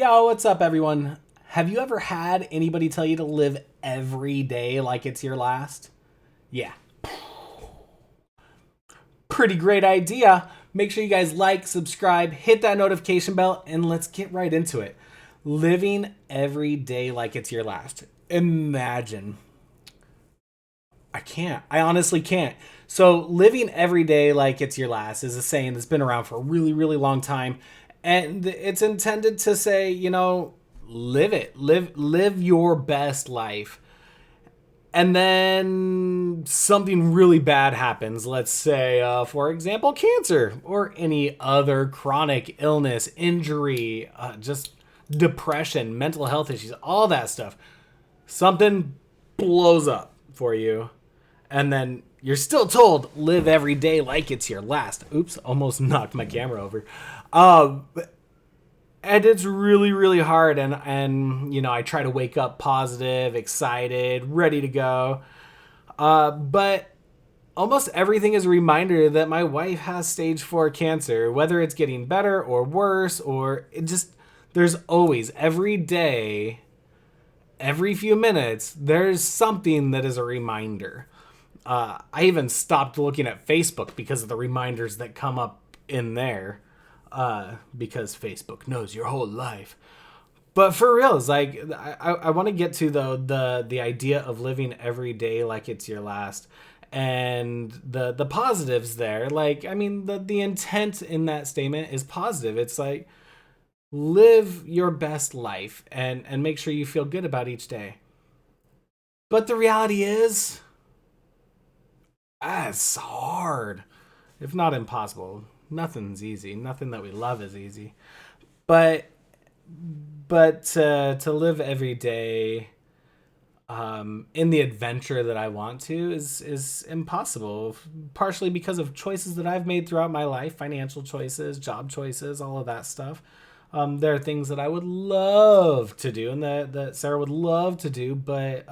Yo, what's up, everyone? Have you ever had anybody tell you to live every day like it's your last? Yeah, pretty great idea. Make sure you guys like, subscribe, hit that notification bell, and let's get right into it. Living every day like it's your last. Imagine. I can't. I honestly can't. So, living every day like it's your last is a saying that's been around for a really, really long time. And it's intended to say, live it. Live your best life. And then something really bad happens. Let's say, for example, cancer or any other chronic illness, injury, just depression, mental health issues, all that stuff. Something blows up for you, and then you're still told live every day like it's your last. Oops, almost knocked my camera over. Um, and it's really, really hard. And I try to wake up positive, excited, ready to go. But almost everything is a reminder that my wife has stage 4 cancer, whether it's getting better or worse, or it just, there's always, every day, every few minutes, there's something that is a reminder. I even stopped looking at Facebook because of the reminders that come up in there, because Facebook knows your whole life. But for real, it's like I want to get to the idea of living every day like it's your last, and the positives there. Like, I mean, the intent in that statement is positive. It's like live your best life and make sure you feel good about each day. But the reality is, it's hard, if not impossible. Nothing's easy. Nothing that we love is easy. But to live every day in the adventure that I want to is impossible. Partially because of choices that I've made throughout my life, financial choices, job choices, all of that stuff. There are things that I would love to do and that Sarah would love to do, but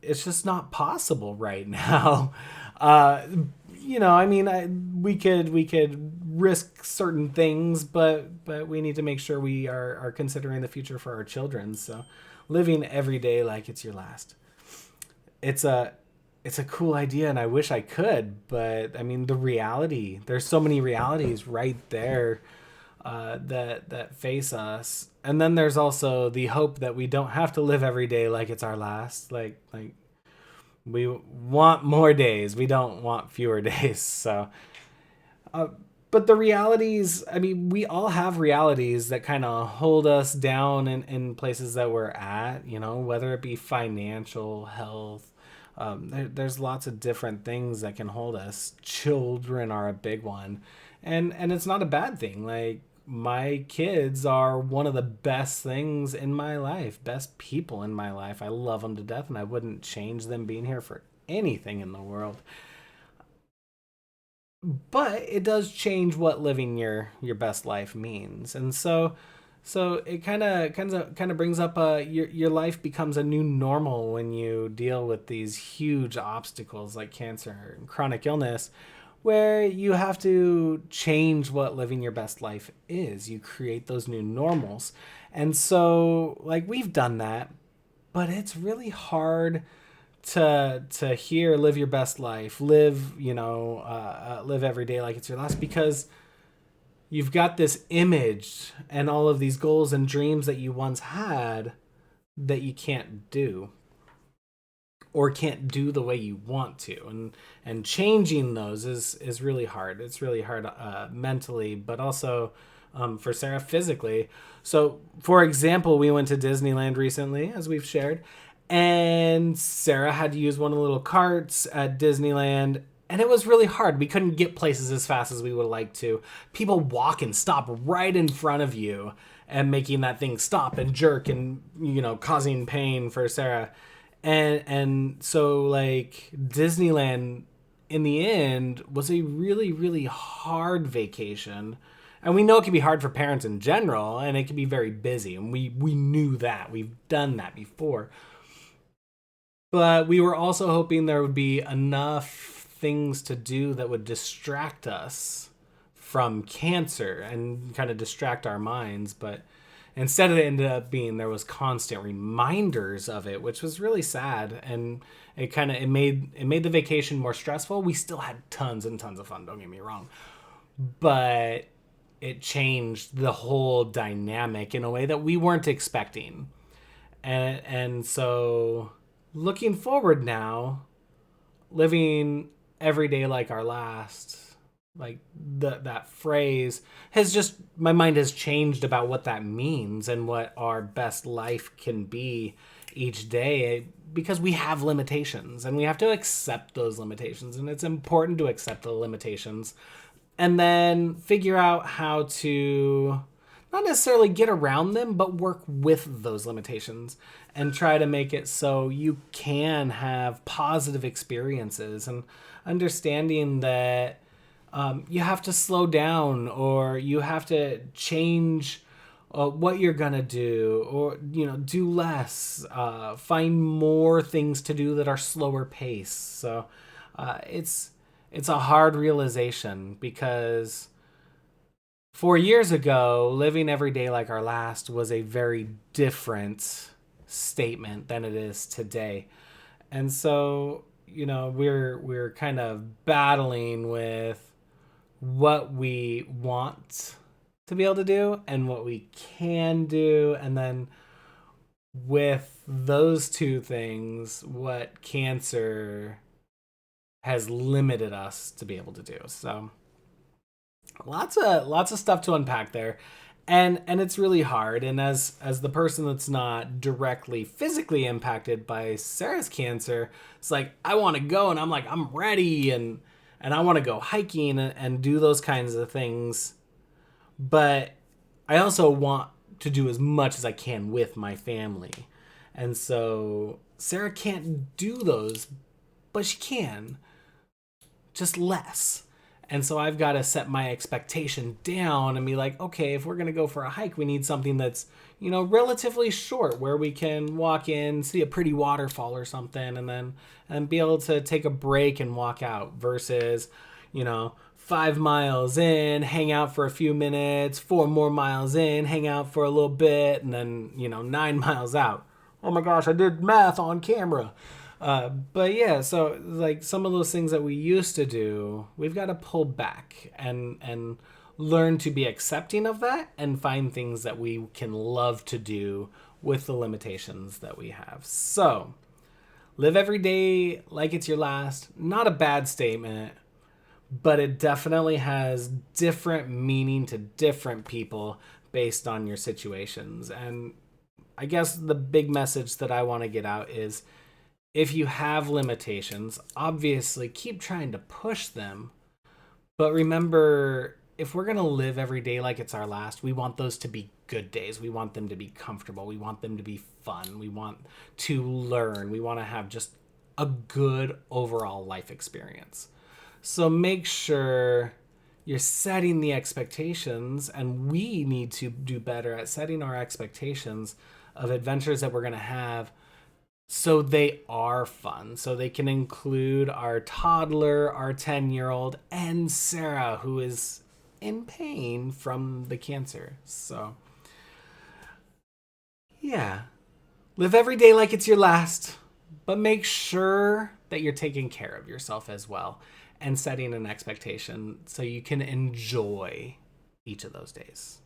it's just not possible right now. Uh, I mean, we could risk certain things, but we need to make sure we are considering the future for our children. So, living every day like it's your last. It's a it's a cool idea, and I wish I could, but I mean, the reality. There's so many realities right there that face us, and then there's also the hope that we don't have to live every day like it's our last. Like we want more days. We don't want fewer days. So, uh, but the realities, I mean, we all have realities that kind of hold us down in places that we're at, whether it be financial, health. There's lots of different things that can hold us. Children are a big one. And it's not a bad thing. Like, my kids are one of the best things in my life, best people in my life. I love them to death, and I wouldn't change them being here for anything in the world. But it does change what living your best life means. And so it kind of brings up your life becomes a new normal when you deal with these huge obstacles like cancer and chronic illness, where you have to change what living your best life is. You create those new normals. And so, like, we've done that, but it's really hard to hear live your best life, live every day like it's your last, because you've got this image and all of these goals and dreams that you once had that you can't do, or can't do the way you want to, and changing those is really hard. It's really hard, mentally, but also, for Sarah, physically. So, for example, we went to Disneyland recently, as we've shared, and Sarah had to use one of the little carts at Disneyland, and it was really hard. We couldn't get places as fast as we would like to. People walk and stop right in front of you, and making that thing stop and jerk, and causing pain for Sarah. And so, like, Disneyland in the end was a really, really hard vacation. And we know it can be hard for parents in general, and it can be very busy, and we knew that. We've done that before. But we were also hoping there would be enough things to do that would distract us from cancer and kind of distract our minds. But instead, it ended up being there was constant reminders of it, which was really sad. And it made the vacation more stressful. We still had tons and tons of fun, don't get me wrong. But it changed the whole dynamic in a way that we weren't expecting. And so looking forward now, living every day like our last, like that phrase has just, my mind has changed about what that means and what our best life can be each day, because we have limitations and we have to accept those limitations, and it's important to accept the limitations and then figure out how to not necessarily get around them, but work with those limitations and try to make it so you can have positive experiences, and understanding that you have to slow down, or you have to change what you're gonna do, or do less, find more things to do that are slower pace. So it's a hard realization, because 4 years ago, living every day like our last was a very different statement than it is today. And so, we're kind of battling with what we want to be able to do and what we can do. And then with those two things, what cancer has limited us to be able to do. So lots of stuff to unpack there. And it's really hard. And as the person that's not directly physically impacted by Sarah's cancer, it's like, I want to go, and I'm like, I'm ready, and I want to go hiking and do those kinds of things. But I also want to do as much as I can with my family. And so Sarah can't do those, but she can, just less. And so I've got to set my expectation down and be like, okay, if we're going to go for a hike, we need something that's, relatively short, where we can walk in, see a pretty waterfall or something, and be able to take a break and walk out, versus, 5 miles in, hang out for a few minutes, 4 more miles in, hang out for a little bit, and then, 9 miles out. Oh my gosh, I did math on camera. But yeah, so like some of those things that we used to do, we've got to pull back and learn to be accepting of that, and find things that we can love to do with the limitations that we have. So live every day like it's your last. Not a bad statement, but it definitely has different meaning to different people based on your situations. And I guess the big message that I want to get out is, if you have limitations, obviously keep trying to push them. But remember, if we're going to live every day like it's our last, we want those to be good days. We want them to be comfortable. We want them to be fun. We want to learn. We want to have just a good overall life experience. So make sure you're setting the expectations, and we need to do better at setting our expectations of adventures that we're going to have, so they are fun, so they can include our toddler, our 10-year-old, and Sarah, who is in pain from the cancer. So, yeah. Live every day like it's your last, but make sure that you're taking care of yourself as well, and setting an expectation so you can enjoy each of those days.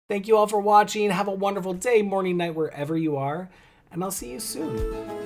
Thank you all for watching. Have a wonderful day, morning, night, wherever you are. And I'll see you soon.